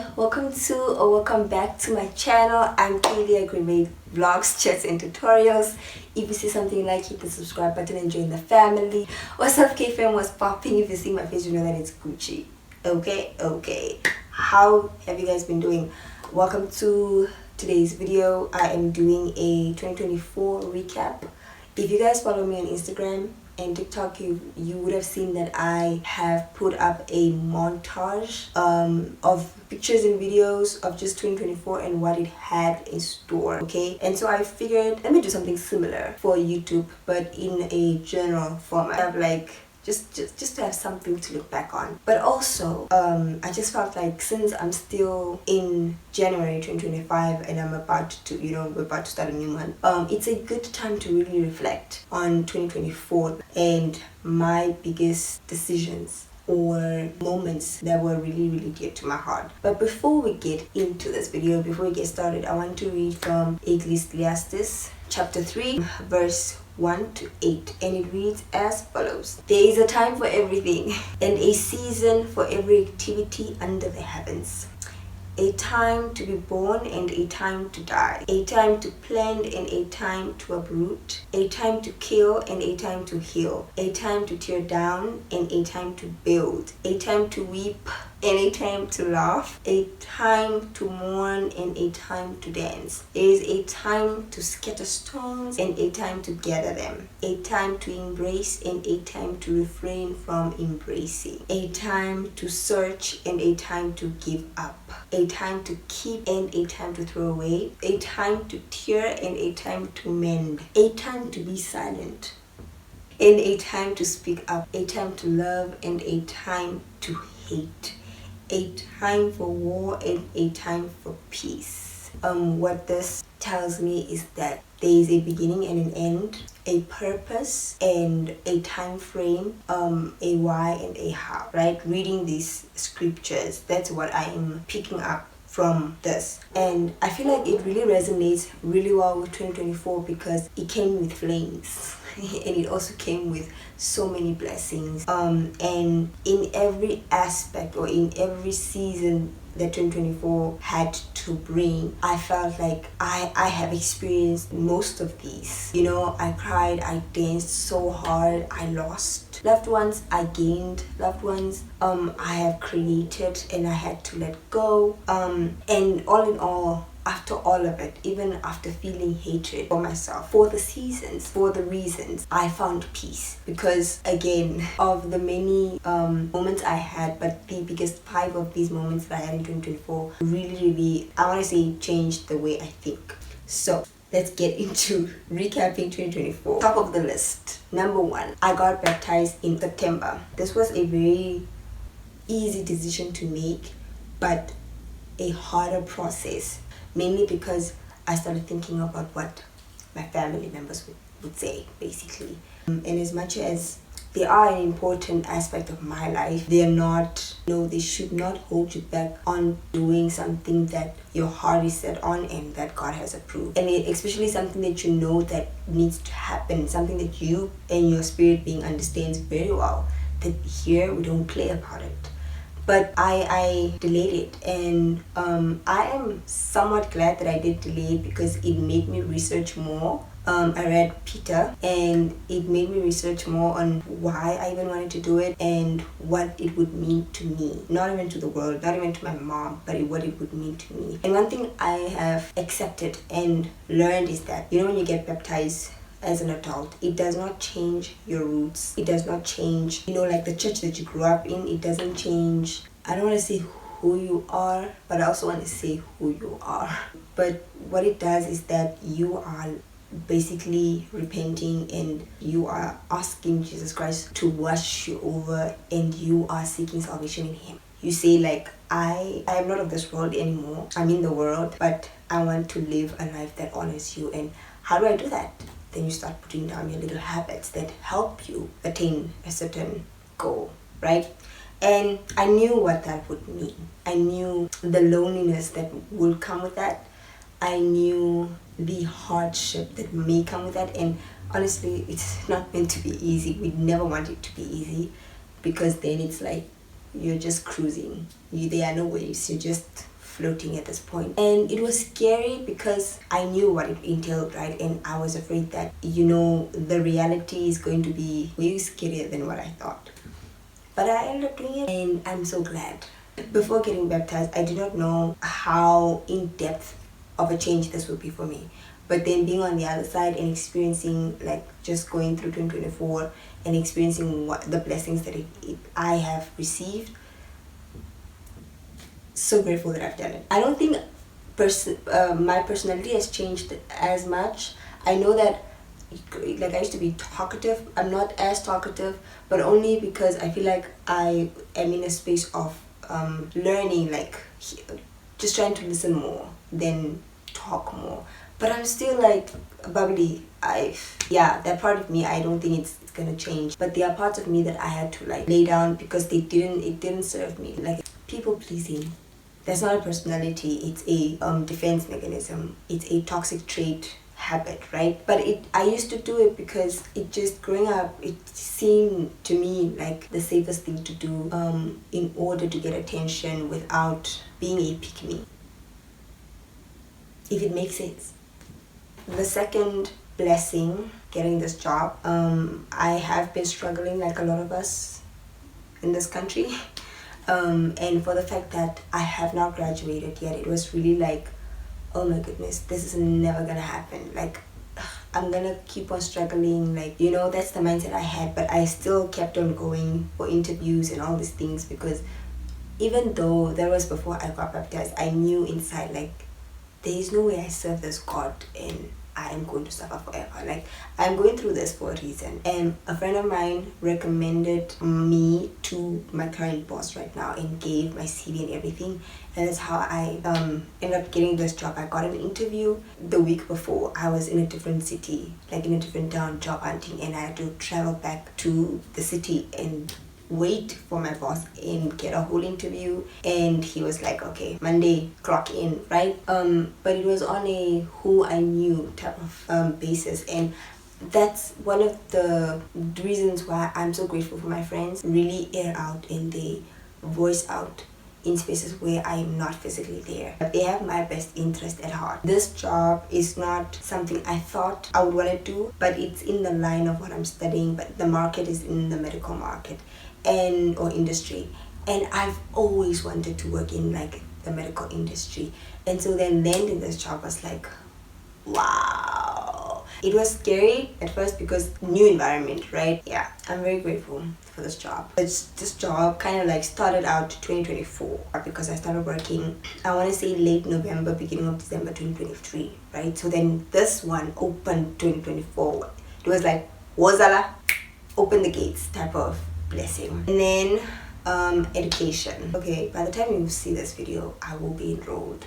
Hi, welcome back to my channel. I'm Kengeza Greenway Vlogs, Chats and Tutorials. If you see something you like, hit the subscribe button and join the family. What's up, K-Fam? What's popping? If you see my face, you know that it's Gucci. Okay. How have you guys been doing? Welcome to today's video. I am doing a 2024 recap. If you guys follow me on Instagram and TikTok, you would have seen that I have put up a montage of pictures and videos of just 2024 and what it had in store. Okay, and so I figured let me do something similar for YouTube, but in a general format. I have like just to have something to look back on. But also I just felt like since I'm still in January 2025 and I'm about to we're about to start a new month, it's a good time to really reflect on 2024 and my biggest decisions or moments that were really dear to my heart. But before we get into this video, before we get started, I want to read from Ecclesiastes chapter 3 verse 1 to 8, and it reads as follows: There is a time for everything and a season for every activity under the heavens, a time to be born and a time to die, a time to plant and a time to uproot, a time to kill and a time to heal, a time to tear down and a time to build, a time to weep and a time to laugh, a time to mourn and a time to dance. There is a time to scatter stones and a time to gather them, a time to embrace and a time to refrain from embracing, a time to search and a time to give up, a time to keep and a time to throw away, a time to tear and a time to mend, a time to be silent and a time to speak up, a time to love and a time to hate, a time for war and a time for peace. What this tells me is that there is a beginning and an end, a purpose and a time frame, a why and a how, right? Reading these scriptures, that's what I am picking up from this, and I feel like it really resonates really well with 2024 because it came with flames and it also came with so many blessings, and in every aspect or in every season that 2024 had to bring, I felt like I have experienced most of these. I cried, I danced so hard, I lost loved ones, I gained loved ones, I have created and I had to let go, and all in all, after all of it, even after feeling hatred for myself, for the seasons, for the reasons, I found peace. Because again, of the many moments I had, but the biggest 5 of these moments that I had in 2024 really, I want to say, changed the way I think. So let's get into recapping 2024. Top of the list, number 1, I got baptized in September. This was a very easy decision to make, but a harder process, mainly because I started thinking about what my family members would say, basically. And as much as they are an important aspect of my life, they are not, they should not hold you back on doing something that your heart is set on and that God has approved. And especially something that you know that needs to happen, something that you and your spirit being understands very well, that here we don't play about it. But I delayed it, and I am somewhat glad that I did delay it because it made me research more. I read Peter and it made me research more on why I even wanted to do it and what it would mean to me. Not even to the world, not even to my mom, but what it would mean to me. And one thing I have accepted and learned is that, when you get baptized as an adult, it does not change your roots. It does not change, like the church that you grew up in. It doesn't change, I don't want to say who you are, but I also want to say who you are. But what it does is that you are basically repenting and you are asking Jesus Christ to wash you over, and you are seeking salvation in Him. You say like, I am not of this world anymore. I'm in the world, but I want to live a life that honors you. And how do I do that? Then you start putting down your little habits that help you attain a certain goal, right? And I knew what that would mean. I knew the loneliness that would come with that. I knew the hardship that may come with that. And honestly, it's not meant to be easy. We never want it to be easy, because then it's like you're just cruising. There are no waves. You're just floating at this point. And it was scary because I knew what it entailed, right? And I was afraid that, you know, the reality is going to be way scarier than what I thought. But I ended up doing it, and I'm so glad. Before getting baptized, I did not know how in-depth of a change this would be for me. But then being on the other side and experiencing, like, just going through 2024 and experiencing what the blessings that I have received, so grateful that I've done it. I don't think my personality has changed as much. I know that, like, I used to be talkative. I'm not as talkative, but only because I feel like I am in a space of learning, like just trying to listen more than talk more. But I'm still like bubbly. That part of me, I don't think it's gonna change. But there are parts of me that I had to like lay down because it didn't serve me. Like people pleasing, that's not a personality. It's a defense mechanism. It's a toxic trait, habit, right? But I used to do it because it just, growing up, it seemed to me like the safest thing to do in order to get attention without being a pick-me, if it makes sense. The second blessing, getting this job, I have been struggling like a lot of us in this country, and for the fact that I have not graduated yet, it was really like, oh my goodness, this is never gonna happen. Like, I'm gonna keep on struggling. Like, you know, that's the mindset I had. But I still kept on going for interviews and all these things, because even though that was before I got baptized, I knew inside, like, there is no way I serve this God and I am going to suffer forever. Like, I'm going through this for a reason. And a friend of mine recommended me to my current boss right now and gave my CV and everything. And that's how I ended up getting this job. I got an interview the week before. I was in a different city, like in a different town, job hunting, and I had to travel back to the city and wait for my boss and get a whole interview. And he was like, okay, Monday, clock in, right? But it was on a who I knew type of basis. And that's one of the reasons why I'm so grateful for my friends. Really air out and they voice out in spaces where I am not physically there. But they have my best interest at heart. This job is not something I thought I would want to do, but it's in the line of what I'm studying. But the market is in the medical market or industry, and I've always wanted to work in like the medical industry. And so then landing this job was like, wow. It was scary at first because new environment, right? Yeah, I'm very grateful for this job. This job kind of like started out 2024 because I started working, I want to say late November, beginning of December 2023, right? So then this one opened 2024. It was like, wazala, open the gates type of blessing. And then education. Okay, by the time you see this video, I will be enrolled.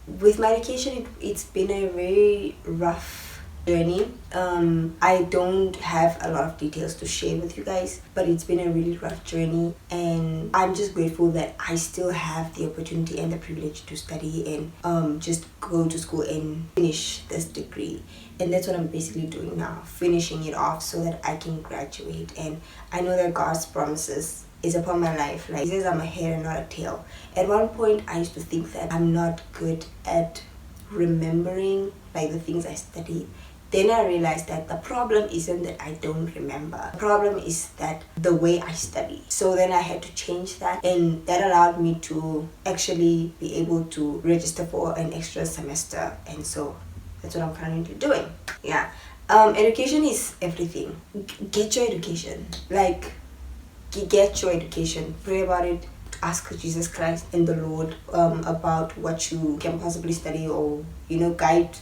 With my education, it's been a very rough journey. I don't have a lot of details to share with you guys, but it's been a really rough journey, and I'm just grateful that I still have the opportunity and the privilege to study and just go to school and finish this degree. And that's what I'm basically doing now, finishing it off so that I can graduate. And I know that God's promises is upon my life. Like, he says I'm a head and not a tail. At one point, I used to think that I'm not good at remembering like the things I studied. Then I realized that the problem isn't that I don't remember. The problem is that the way I study. So then I had to change that, and that allowed me to actually be able to register for an extra semester. And so that's what I'm currently doing. Yeah. Education is everything. Get your education. Like, get your education. Pray about it. Ask Jesus Christ and the Lord about what you can possibly study, or, you know,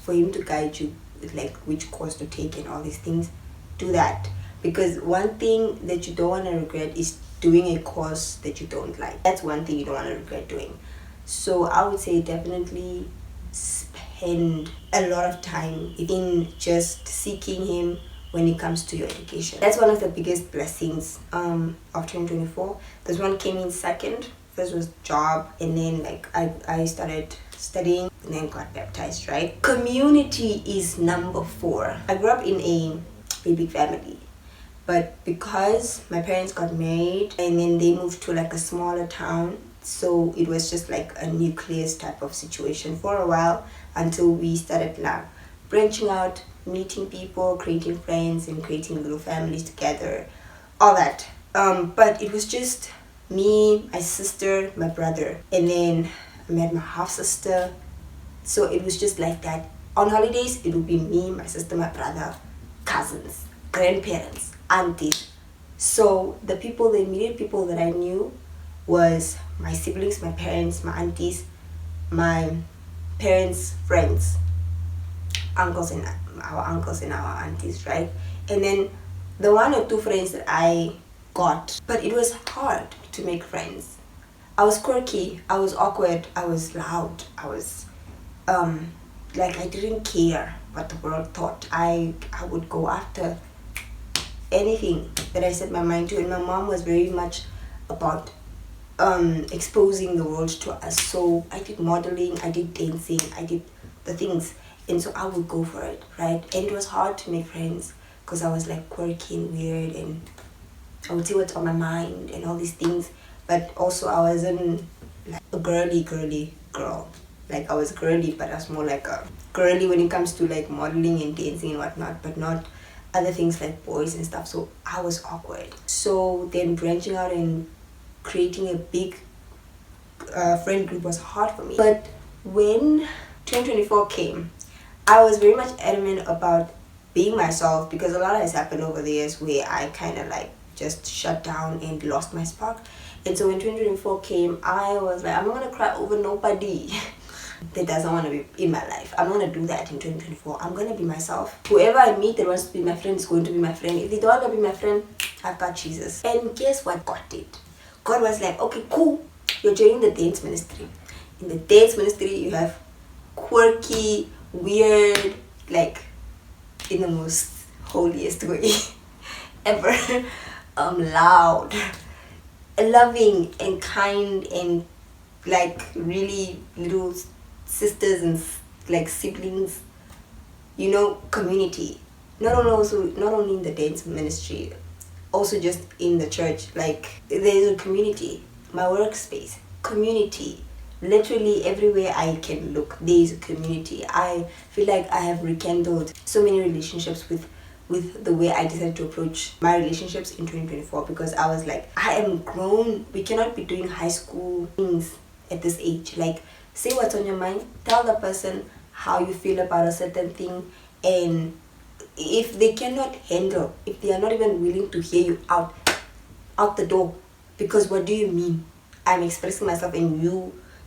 for him to guide you, like which course to take and all these things. Do that, because one thing that you don't want to regret is doing a course that you don't like. That's one thing you don't want to regret doing. So I would say definitely spend a lot of time in just seeking him when it comes to your education. That's one of the biggest blessings of 2024. This one came in second. First was job, and then like I started studying and then got baptized, right? Community is number 4. I grew up in a big family, but because my parents got married and then they moved to like a smaller town, So it was just like a nucleus type of situation for a while until we started now branching out, meeting people, creating friends, and creating little families together, all that. But it was just me, my sister, my brother, and then I met my half sister. So it was just like that. On holidays, it would be me, my sister, my brother, cousins, grandparents, aunties. So the immediate people that I knew was my siblings, my parents, my aunties, my parents' friends, our uncles and our aunties, right? And then the one or two friends that I got, but it was hard to make friends. I was quirky, I was awkward, I was loud, I was like I didn't care what the world thought. I would go after anything that I set my mind to, and my mom was very much about exposing the world to us. So I did modeling, I did dancing, I did the things, and so I would go for it, right? And it was hard to make friends because I was like quirky and weird, and I would say what's on my mind and all these things. But also I wasn't like a girly girl. Like I was girly, but I was more like a girly when it comes to like modeling and dancing and whatnot, but not other things like boys and stuff. So I was awkward. So then branching out and creating a big friend group was hard for me. But when 2024 came, I was very much adamant about being myself, because a lot has happened over the years where I kind of like just shut down and lost my spark. And so when 2024 came, I was like, I'm not gonna cry over nobody that doesn't want to be in my life. I'm not gonna do that in 2024. I'm gonna be myself. Whoever I meet that wants to be my friend is going to be my friend. If they don't want to be my friend, I've got Jesus. And guess what God did? God was like, okay, cool, you're joining the dance ministry. In the dance ministry, you have quirky, weird, like in the most holiest way ever, loud, loving and kind, and like really little sisters and like siblings, you know, community. Not only in the dance ministry, also just in the church. Like there's a community, my workspace, community. Literally everywhere I can look, there is a community. I feel like I have rekindled so many relationships with the way I decided to approach my relationships in 2024, because I was like, I am grown. We cannot be doing high school things at this age. Like, say what's on your mind, tell the person how you feel about a certain thing, and if they cannot handle, if they are not even willing to hear you out the door, because what do you mean? I'm expressing myself and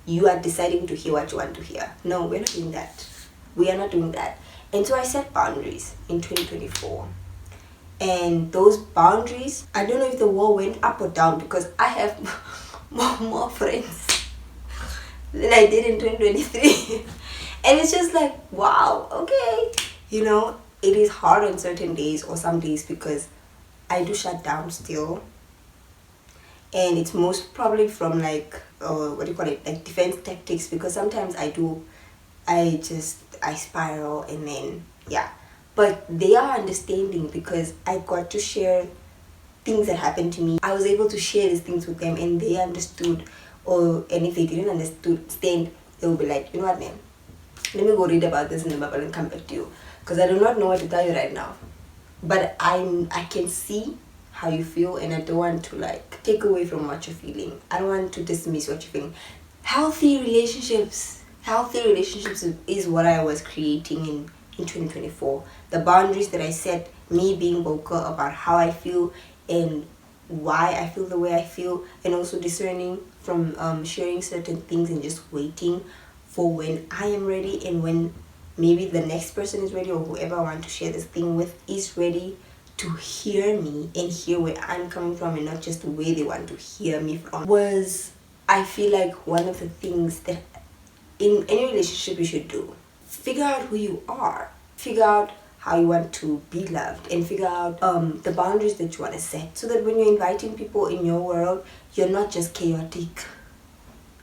you are deciding to hear what you want to hear. No, we're not doing that. We are not doing that. And so I set boundaries in 2024. And those boundaries, I don't know if the wall went up or down, because I have more friends than I did in 2023. And it's just like, wow, okay. You know, it is hard on certain days or some days, because I do shut down still. And it's most probably from like, like defense tactics, because sometimes I spiral, and then, yeah. But they are understanding, because I got to share things that happened to me. I was able to share these things with them, and they understood. And if they didn't understand, they would be like, you know what, man, let me go read about this in the Bible and come back to you, because I do not know what to tell you right now. But I can see how you feel, and I don't want to like take away from what you're feeling. I don't want to dismiss what you're feeling. Healthy relationships is what I was creating in 2024. The boundaries that I set, me being vocal about how I feel and why I feel the way I feel, and also discerning from sharing certain things and just waiting for when I am ready, and when maybe the next person is ready, or whoever I want to share this thing with is ready to hear me and hear where I'm coming from, and not just the way they want to hear me from. Was, I feel like, one of the things that in any relationship you should do. Figure out who you are. Figure out how you want to be loved, and figure out the boundaries that you want to set, so that when you're inviting people in your world, you're not just chaotic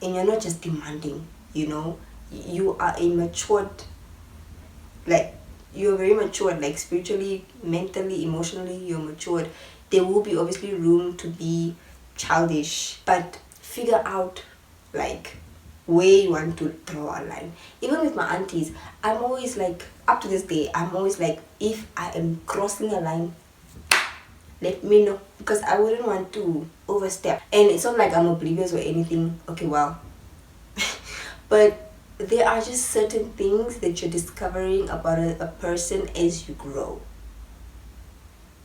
and you're not just demanding. You know, you are a matured, like, you're very matured, like spiritually, mentally, emotionally, you're matured. There will be obviously room to be childish, but figure out like where you want to draw a line. Even with my aunties, I'm always like, up to this day, I'm always like, if I am crossing a line, let me know, because I wouldn't want to overstep. And it's not like I'm oblivious or anything. Okay, well, but there are just certain things that you're discovering about a person as you grow,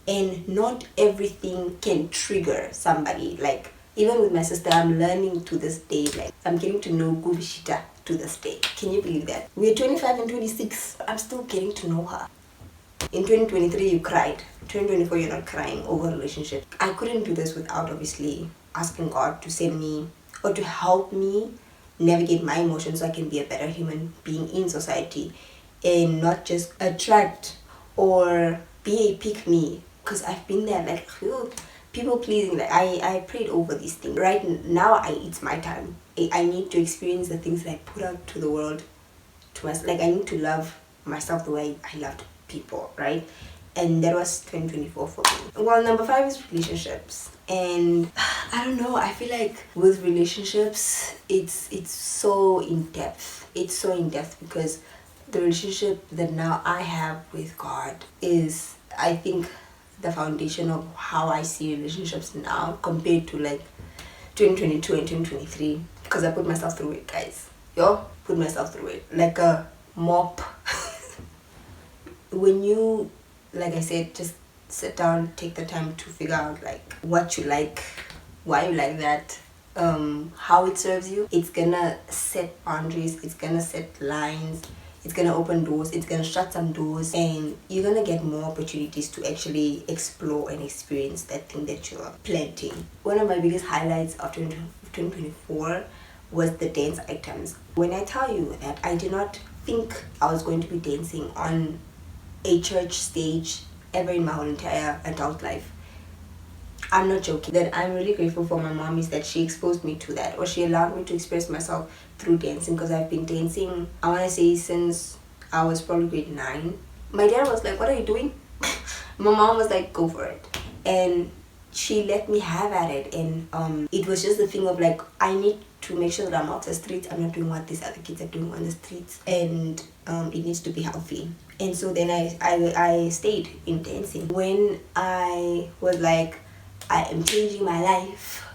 and not everything can trigger somebody. Like, even with my sister, I'm learning to this day, like I'm getting to know Gubishita to this day. Can you believe that? We're 25 and 26, I'm still getting to know her. In 2023 you cried, 2024 you're not crying over a relationship. I couldn't do this without obviously asking God to send me, or to help me navigate my emotions so I can be a better human being in society, and not just attract or be a pick me, because I've been there, like, people pleasing. Like, I prayed over these things. Right now, it's my time. I need to experience the things that I put out to the world, to myself. Like, I need to love myself the way I loved people, right? And that was 2024 for me. Well, number 5 is relationships. And I don't know, I feel like with relationships, it's so in-depth. It's so in-depth because the relationship that now I have with God is, I think, the foundation of how I see relationships now compared to like 2022 and 2023, because I put myself through it, guys. Put myself through it like a mop. When you, like I said, just sit down, take the time to figure out like what you like, why you like that, how it serves you, it's gonna set boundaries, it's gonna set lines, it's gonna open doors, it's gonna shut some doors, and you're gonna get more opportunities to actually explore and experience that thing that you're planting. One of my biggest highlights of 2024 was the dance items. When I tell you that I did not think I was going to be dancing on a church stage ever in my whole entire adult life, I'm not joking. That I'm really grateful for my mom is that she exposed me to that, or she allowed me to express myself through dancing, because I've been dancing, I want to say, since I was probably grade 9. My dad was like, what are you doing? My mom was like, go for it. And she let me have at it. And it was just the thing of like, I need to make sure that I'm off the streets. I'm not doing what these other kids are doing on the streets. And it needs to be healthy. And so then I stayed in dancing. When I was like, I am changing my life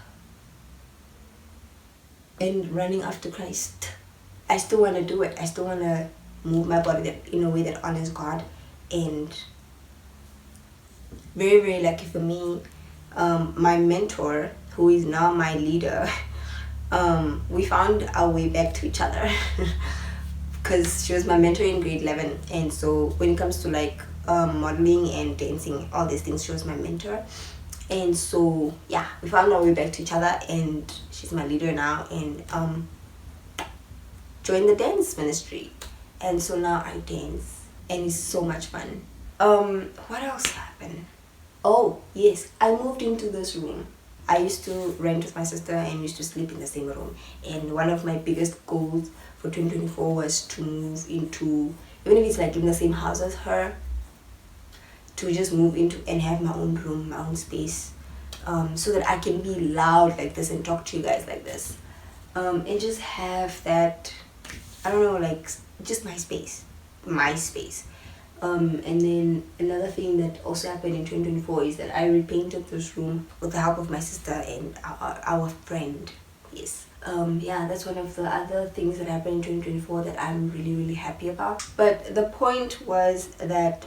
and running after Christ, I still want to do it. I still want to move my body in a way that honors God. And very, very lucky for me, my mentor, who is now my leader, we found our way back to each other. Because she was my mentor in grade 11, and so when it comes to like modeling and dancing, all these things, she was my mentor. And so yeah, we found our way back to each other, and she's my leader now, and joined the dance ministry, and so now I dance, and it's so much fun. What else happened? Oh yes, I moved into this room. I used to rent with my sister and used to sleep in the same room, and one of my biggest goals for 2024 was to move into, even if it's like in the same house as her, to just move into and have my own room, my own space, so that I can be loud like this and talk to you guys like this, and just have that, I don't know, like just my space. And then another thing that also happened in 2024 is that I repainted this room with the help of my sister and our friend. Yes. Yeah, that's one of the other things that happened in 2024 that I'm really, really happy about. But the point was that,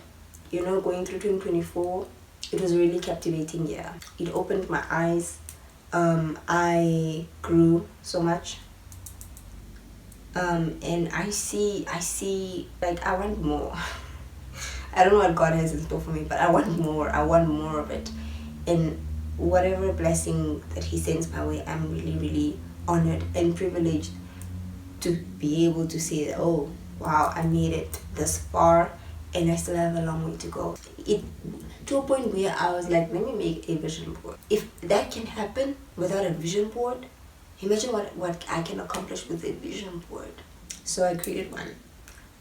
going through 2024, it was a really captivating year. It opened my eyes. I grew so much. And I see, like, I want more. I don't know what God has in store for me, but I want more. I want more of it. And whatever blessing that He sends my way, I'm really, really honored and privileged to be able to say that, oh, wow, I made it this far and I still have a long way to go. It to a point where I was like, let me make a vision board. If that can happen without a vision board, imagine what I can accomplish with a vision board. So I created one.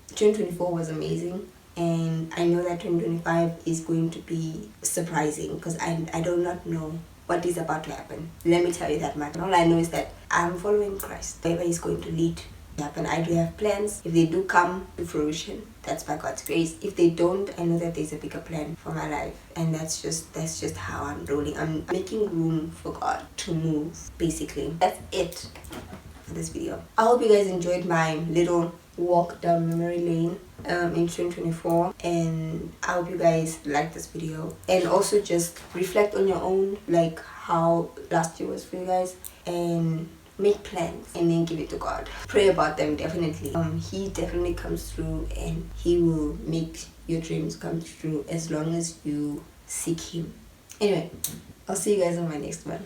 2024 was amazing, and I know that 2025 is going to be surprising, because I do not know what is about to happen. Let me tell you that much. All I know is that I'm following Christ. Whatever He's going to lead happen. I do have plans. If they do come to fruition, that's by God's grace. If they don't, I know that there's a bigger plan for my life, and that's just how I'm rolling. I'm making room for God to move. Basically, that's it for this video. I hope you guys enjoyed my little walk down memory lane in 2024, and I hope you guys like this video, and also just reflect on your own, like how last year was for you guys, and make plans and then give it to God. Pray about them, definitely. He definitely comes through, and He will make your dreams come true as long as you seek Him. Anyway, I'll see you guys on my next one.